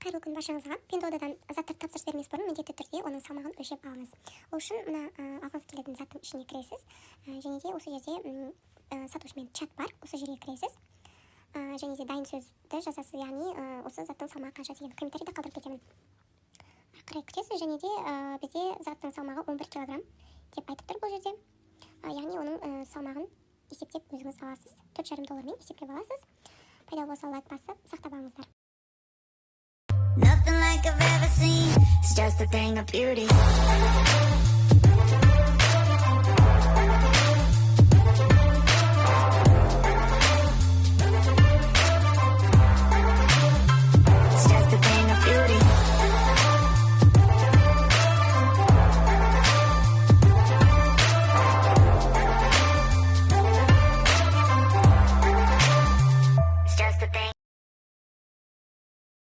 Қайырлы күн баршаңызға. Pinduoduoдан заттар тапсырыс бермес бұрын міндетті түрде оның салмағын өлшеп алыңыз. Ол үшін мына алғыңыз келетін заттың ішіне кіресіз. Және де осы жерде сатушымен чат бар. Осы жерге кіресіз. Және де дайын сөзді жазасыз, яғни осы заттың салмағы қанша деген комментарийді қалдырып кетемін. Қарай күтесіз, және де бізде заттың салмағы 11 килограмм деп айтып тұр бұл жерде. Яғни оның салмағын есептеп өзіңіз аласыз. $4,5 есептеп аласыз. Пайдалы болса лайк басып сақтап алыңыздар. Nothing like I've ever seen. It's just a thing of beauty.